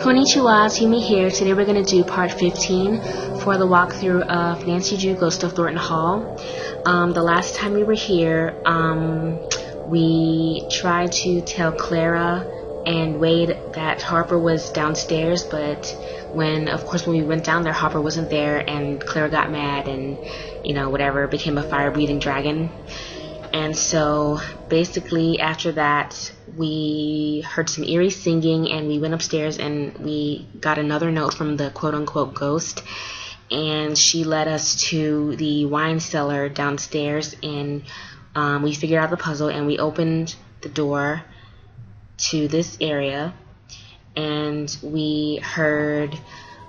Konnichiwa, it's Yumi here. Today we're going to do part 15 for the walkthrough of Nancy Drew Ghost of Thornton Hall. The last time we were here, we tried to tell Clara and Wade that Harper was downstairs, but when we went down there, Harper wasn't there, and Clara got mad and, whatever, became a fire-breathing dragon. And so basically after that, we heard some eerie singing, and we went upstairs and we got another note from the quote-unquote ghost, and she led us to the wine cellar downstairs, and we figured out the puzzle, and we opened the door to this area, and we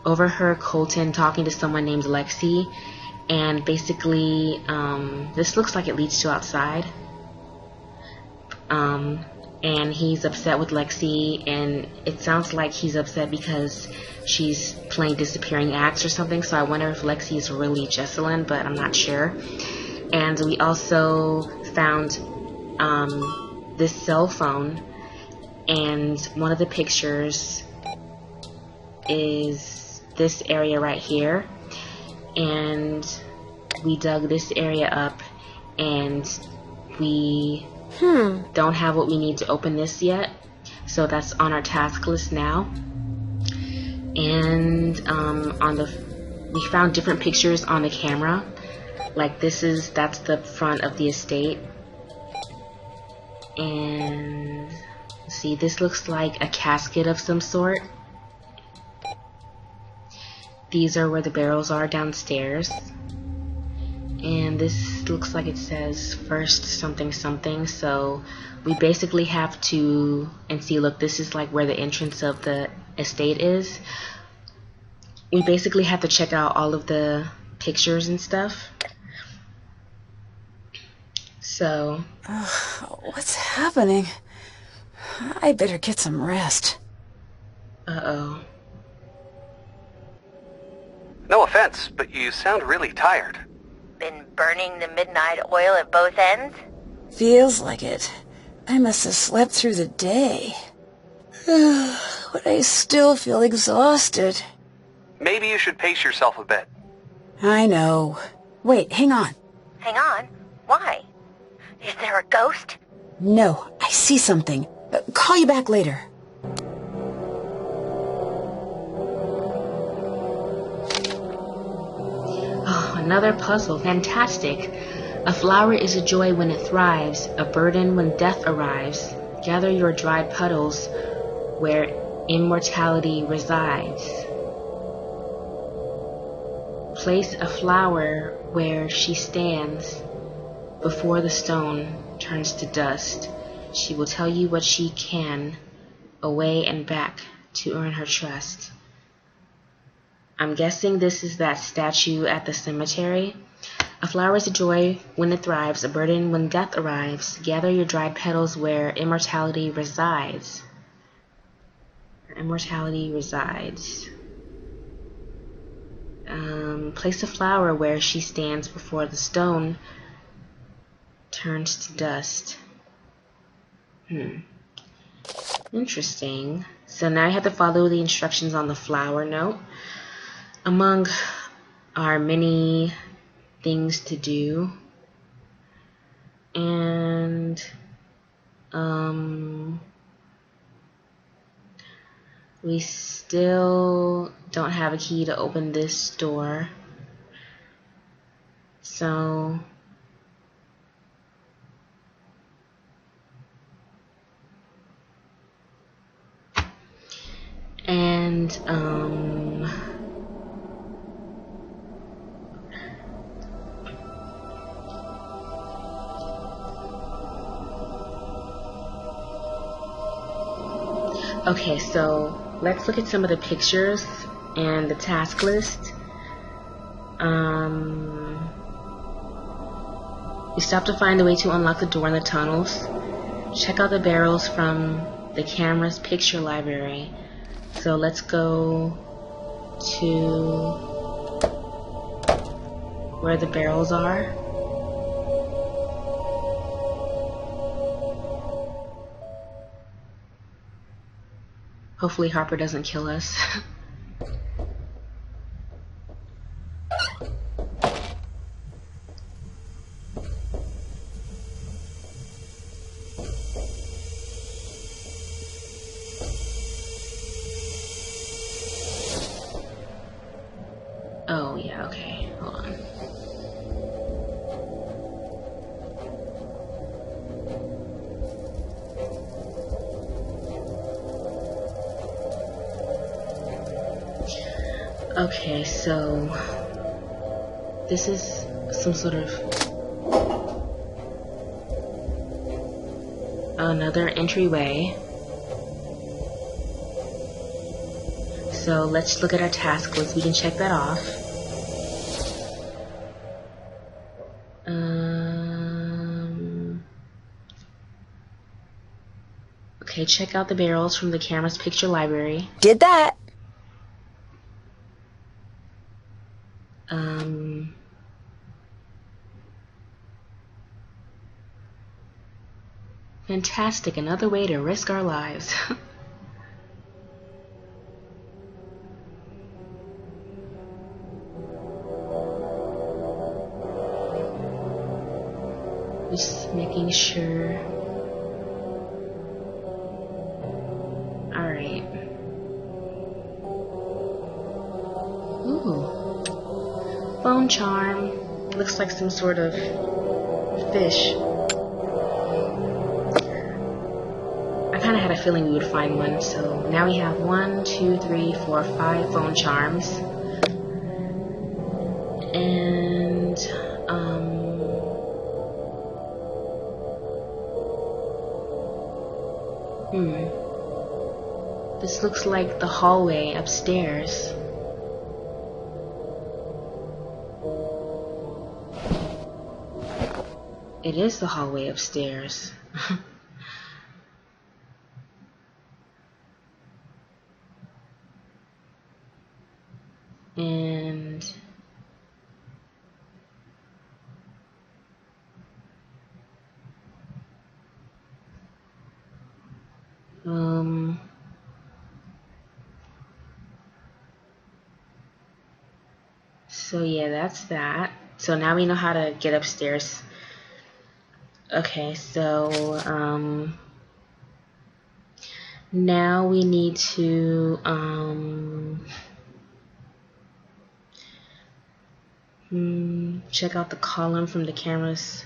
overheard Colton talking to someone named Lexi. And basically, this looks like it leads to outside. And he's upset with Lexi, and it sounds like he's upset because she's playing disappearing acts or something. So I wonder if Lexi is really Jesselyn, but I'm not sure. And we also found this cell phone, and one of the pictures is this area right here. And we dug this area up, and we don't have what we need to open this yet, so that's on our task list now. And we found different pictures on the camera, like that's the front of the estate, and see, this looks like a casket of some sort. These are where the barrels are downstairs. And this looks like it says first something something. So we basically have to, and see, look, this is like where the entrance of the estate is. We basically have to check out all of the pictures and stuff. So. What's happening? I better get some rest. Uh-oh. No offense, but you sound really tired. Been burning the midnight oil at both ends? Feels like it. I must have slept through the day. But I still feel exhausted. Maybe you should pace yourself a bit. I know. Wait, hang on. Hang on? Why? Is there a ghost? No, I see something. Call you back later. Another puzzle. Fantastic. A flower is a joy when it thrives, a burden when death arrives. Gather your dried petals where immortality resides. Place a flower where she stands. Before the stone turns to dust, she will tell you what she can, away and back, to earn her trust. I'm guessing this is that statue at the cemetery. A flower is a joy when it thrives, a burden when death arrives. Gather your dried petals where immortality resides. Immortality resides. Place a flower where she stands before the stone turns to dust. Interesting. So now I have to follow the instructions on the flower note. Among our many things to do, and we still don't have a key to open this door, so okay, so let's look at some of the pictures and the task list. We stopped to find a way to unlock the door in the tunnels. Check out the barrels from the camera's picture library. So let's go to where the barrels are. Hopefully Harper doesn't kill us. Oh, yeah, okay. Hold on. Okay, so this is some sort of another entryway. So let's look at our task list. We can check that off. Okay, check out the barrels from the camera's picture library. Did that. Fantastic, another way to risk our lives. Just making sure. Alright. Ooh. Phone charm. Looks like some sort of fish. I kind of had a feeling we would find one, so now we have 1, 2, 3, 4, 5 phone charms. And, this looks like the hallway upstairs. It is the hallway upstairs. And so yeah, that's that. So now we know how to get upstairs. Okay, so now we need to check out the column from the cameras.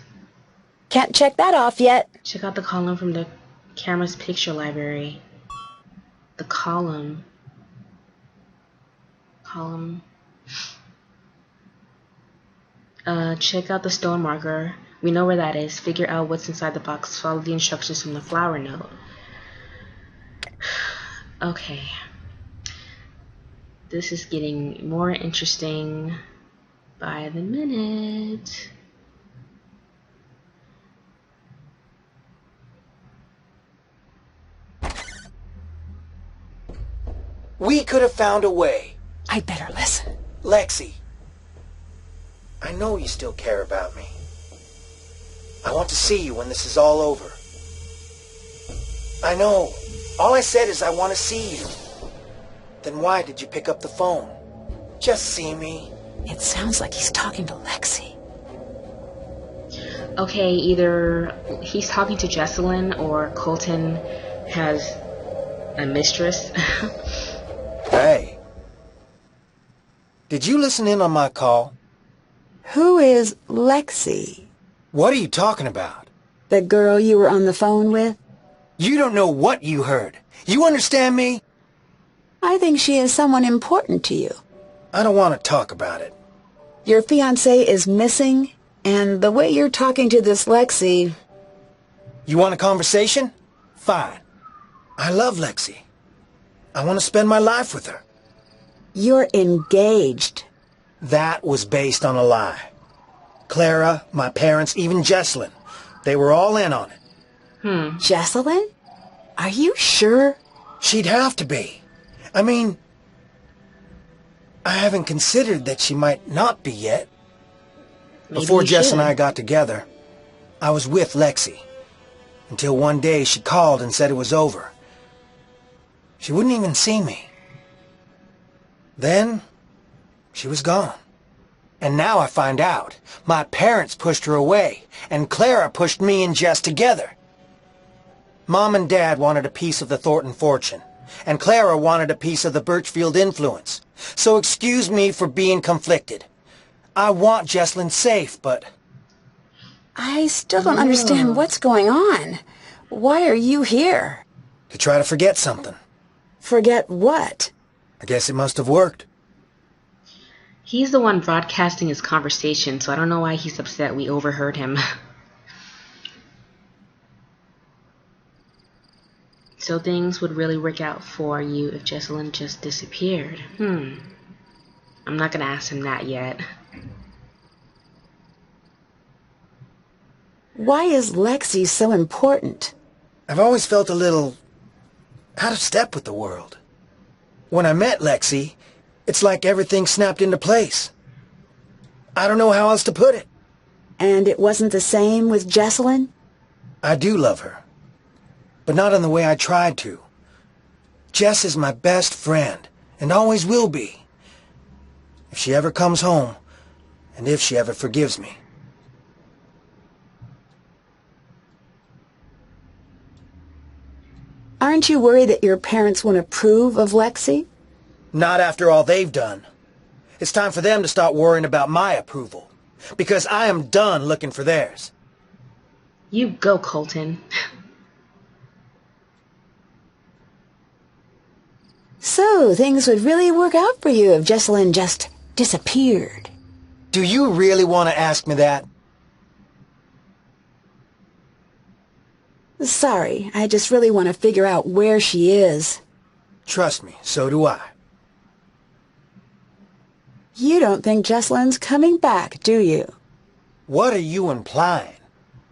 Can't check that off yet. Check out the column from the camera's picture library. The column. Check out the stone marker. We know where that is. Figure out what's inside the box. Follow the instructions from the flower note. Okay. This is getting more interesting by the minute. We could have found a way. I'd better listen. Lexi, I know you still care about me. I want to see you when this is all over. I know. All I said is I want to see you. Then why did you pick up the phone? Just see me. It sounds like he's talking to Lexi. Okay, either he's talking to Jesselyn or Colton has a mistress. Hey. Did you listen in on my call? Who is Lexi? What are you talking about? The girl you were on the phone with? You don't know what you heard. You understand me? I think she is someone important to you. I don't want to talk about it. Your fiancé is missing, and the way you're talking to this Lexi... You want a conversation? Fine. I love Lexi. I want to spend my life with her. You're engaged. That was based on a lie. Clara, my parents, even Jesselyn, they were all in on it. Jesselyn? Are you sure? She'd have to be. I mean, I haven't considered that she might not be yet. Maybe Before you Jess and should. I got together, I was with Lexi. Until one day she called and said it was over. She wouldn't even see me. Then, she was gone. And now I find out. My parents pushed her away, and Clara pushed me and Jess together. Mom and Dad wanted a piece of the Thornton fortune, and Clara wanted a piece of the Birchfield influence. So excuse me for being conflicted. I want Jesslyn safe, but... I still don't understand what's going on. Why are you here? To try to forget something. Forget what? I guess it must have worked. He's the one broadcasting his conversation, so I don't know why he's upset we overheard him. So things would really work out for you if Jesselyn just disappeared. I'm not gonna ask him that yet. Why is Lexi so important? I've always felt a little out of step with the world. When I met Lexi, it's like everything snapped into place. I don't know how else to put it. And it wasn't the same with Jesselyn? I do love her, but not in the way I tried to. Jess is my best friend, and always will be. If she ever comes home, and if she ever forgives me. Aren't you worried that your parents won't approve of Lexi? Not after all they've done. It's time for them to start worrying about my approval, because I am done looking for theirs. You go, Colton. So, things would really work out for you if Jesselyn just disappeared. Do you really want to ask me that? Sorry, I just really want to figure out where she is. Trust me, so do I. You don't think Jesselyn's coming back, do you? What are you implying?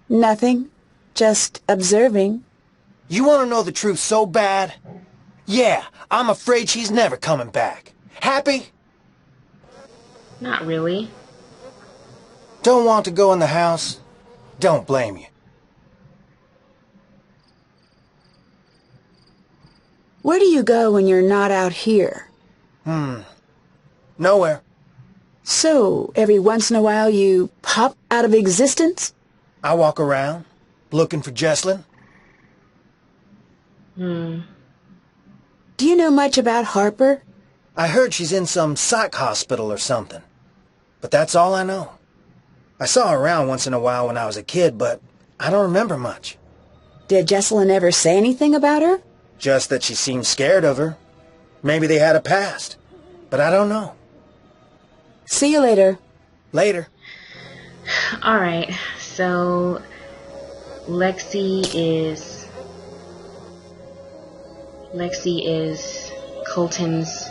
Nothing. Just observing. You want to know the truth so bad? Yeah, I'm afraid she's never coming back. Happy? Not really. Don't want to go in the house? Don't blame you. Where do you go when you're not out here? Nowhere. So, every once in a while you pop out of existence? I walk around, looking for Jesslyn. Do you know much about Harper? I heard she's in some psych hospital or something. But that's all I know. I saw her around once in a while when I was a kid, but I don't remember much. Did Jesselyn ever say anything about her? Just that she seemed scared of her. Maybe they had a past. But I don't know. See you later. Later. Alright, so Lexi is Colton's...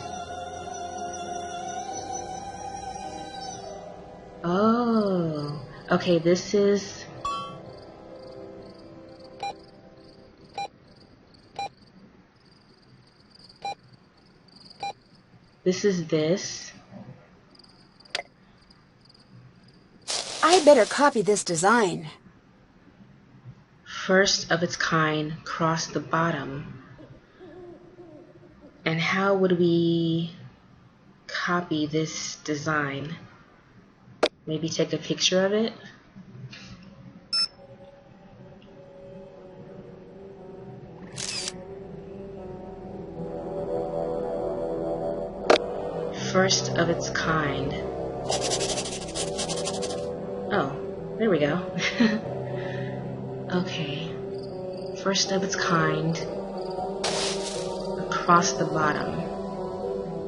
Oh, okay, this is... this. I better copy this design. First of its kind, cross the bottom. And how would we copy this design? Maybe take a picture of it? First of its kind. Oh, there we go. Okay. First of its kind. Across the bottom.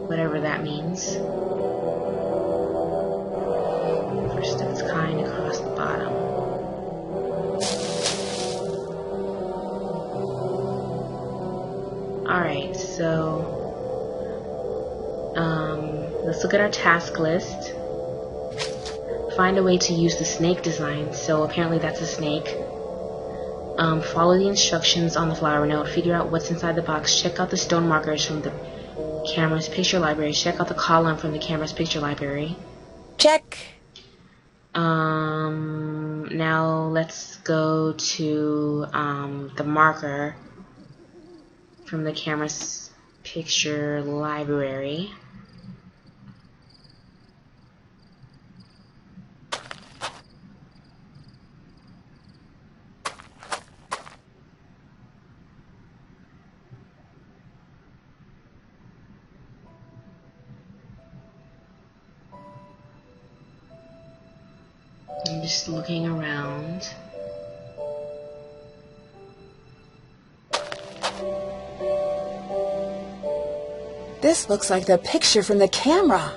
Whatever that means. First of its kind across the bottom. Alright, so let's look at our task list. Find a way to use the snake design. So apparently that's a snake. Follow the instructions on the flower note. Figure out what's inside the box. Check out the stone markers from the camera's picture library. Check out the column from the camera's picture library. Check. Now let's go to the marker from the camera's picture library. I'm just looking around. This looks like the picture from the camera.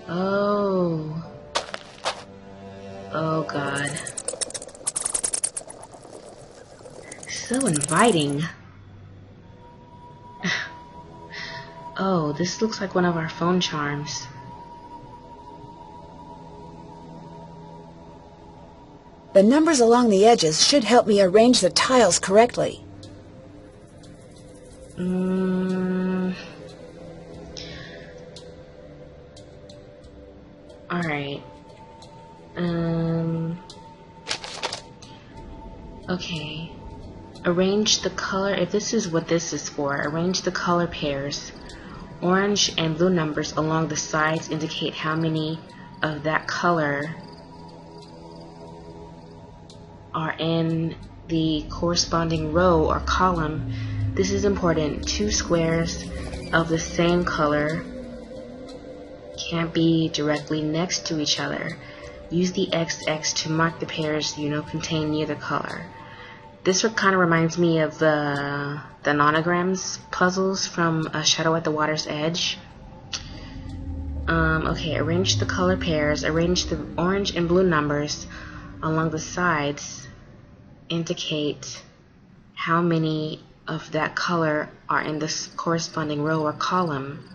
Oh. Oh God. So inviting. Oh, this looks like one of our phone charms. The numbers along the edges should help me arrange the tiles correctly. Alright. Okay. Arrange the color, if this is what this is for, arrange the color pairs. Orange and blue numbers along the sides indicate how many of that color are in the corresponding row or column. This is important. Two squares of the same color can't be directly next to each other. Use the XX to mark the pairs you know contain neither color. This kind of reminds me of the nonograms puzzles from Shadow at the Water's Edge. Okay, arrange the color pairs. Arrange the orange and blue numbers along the sides. Indicate how many of that color are in the corresponding row or column.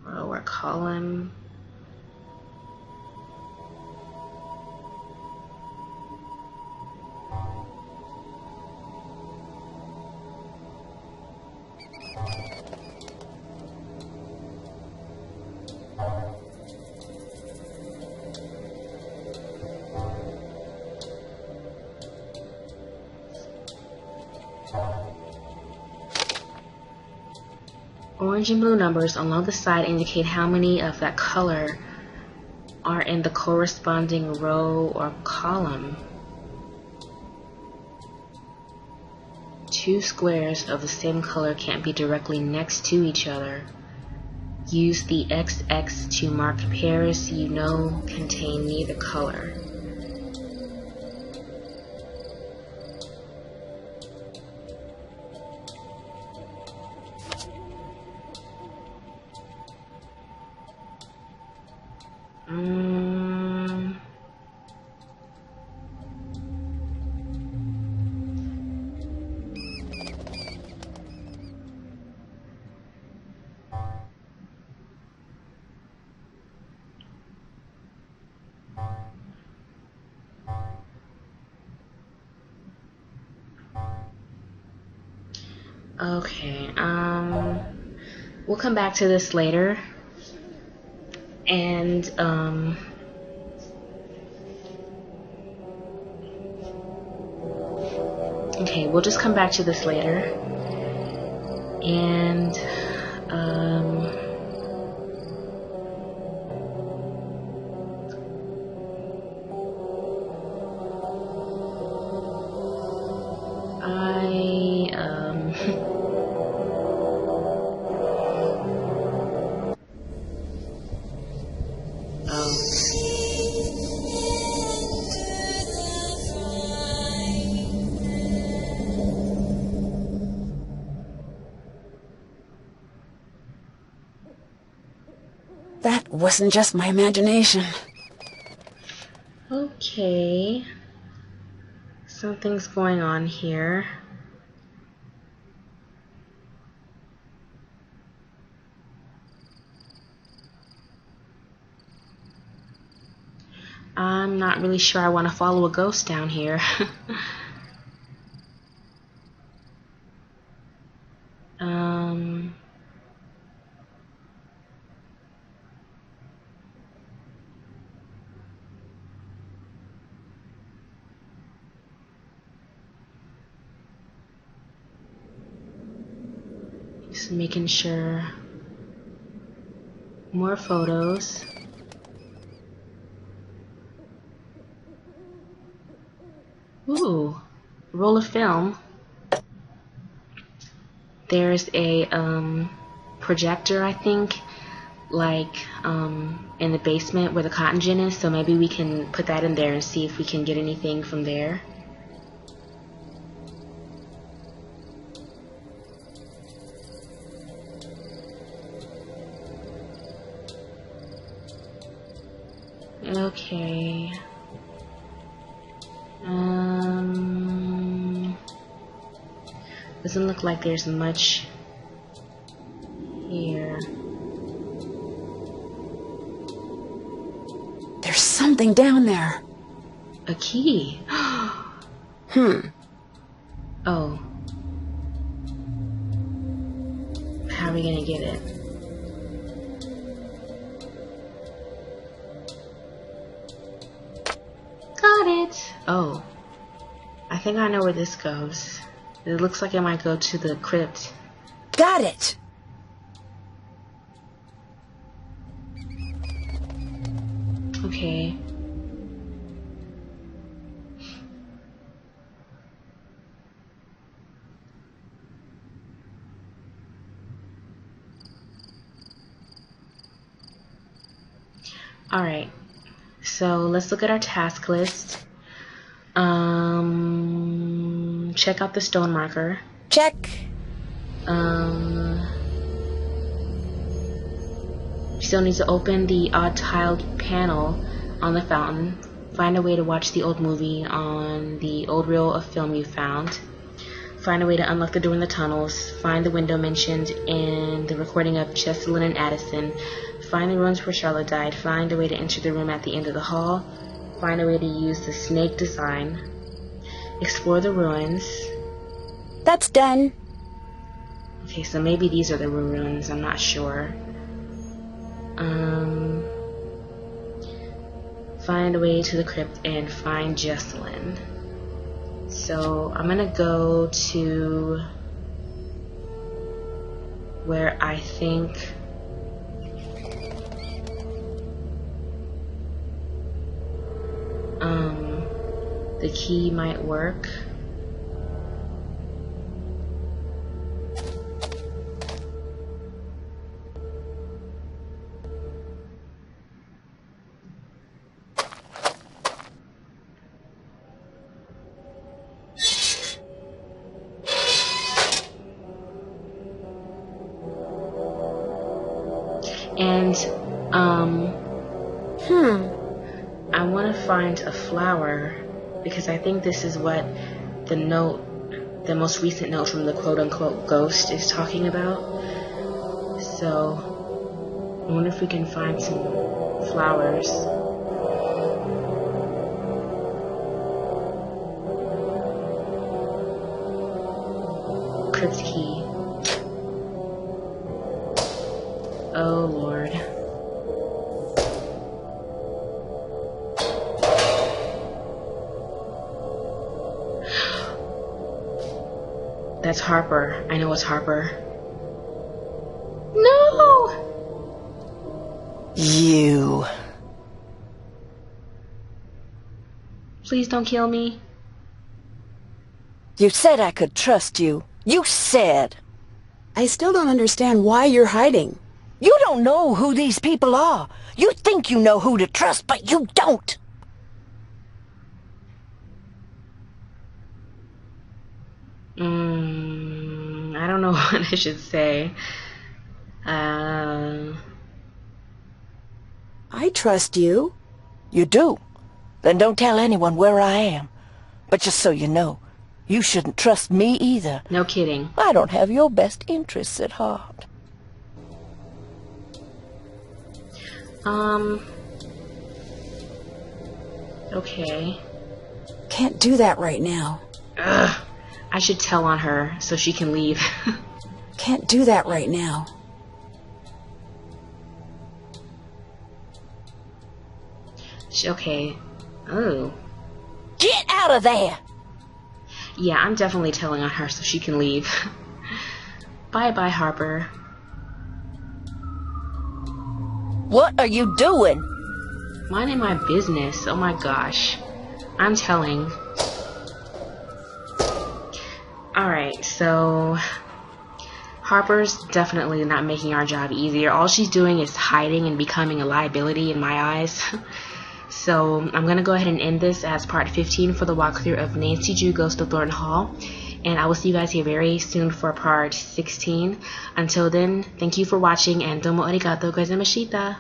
Row or column. Orange and blue numbers along the side indicate how many of that color are in the corresponding row or column. Two squares of the same color can't be directly next to each other. Use the XX to mark pairs you know contain neither color. Okay, we'll come back to this later. And, okay, we'll just come back to this later. And, That wasn't just my imagination. okay. Something's going on here. I'm not really sure I want to follow a ghost down here. Just making sure. More photos. Ooh, roll of film. There's a projector, I think, like in the basement where the cotton gin is, so maybe we can put that in there and see if we can get anything from there. Okay. Doesn't look like there's much here. There's something down there. A key. Oh. How are we gonna get it? Got it! Oh. I think I know where this goes. It looks like it might go to the crypt. Got it! Okay. Alright. So let's look at our task list. Check out the stone marker. Check. Still needs to open the odd tiled panel on the fountain. Find a way to watch the old movie on the old reel of film you found. Find a way to unlock the door in the tunnels. Find the window mentioned in the recording of Cheslin and Addison. Find the rooms where Charlotte died. Find a way to enter the room at the end of the hall. Find a way to use the snake design. Explore the ruins. That's done. Okay, so maybe these are the ruins. I'm not sure. Find a way to the crypt and find Jesselyn. So I'm gonna go to where I think the key might work. And I want to find a flower because I think this is what the note, the most recent note from the quote-unquote ghost is talking about. So I wonder if we can find some flowers. Crypt key. Oh Lord. That's Harper. I know it's Harper. No! You. Please don't kill me. You said I could trust you. You said. I still don't understand why you're hiding. You don't know who these people are. You think you know who to trust, but you don't. I don't know what I should say. I trust you. You do? Then don't tell anyone where I am. But just so you know, you shouldn't trust me either. No kidding. I don't have your best interests at heart. Okay. Can't do that right now. Ugh. I should tell on her so she can leave. Can't do that right now. Okay. Oh. Get out of there! Yeah, I'm definitely telling on her so she can leave. Bye-bye, Harper. What are you doing? Minding my business. Oh my gosh. I'm telling. Alright, so Harper's definitely not making our job easier. All she's doing is hiding and becoming a liability in my eyes. So I'm going to go ahead and end this as part 15 for the walkthrough of Nancy Drew Ghost of Thornton Hall. And I will see you guys here very soon for part 16. Until then, thank you for watching and domo arigato gozaimashita.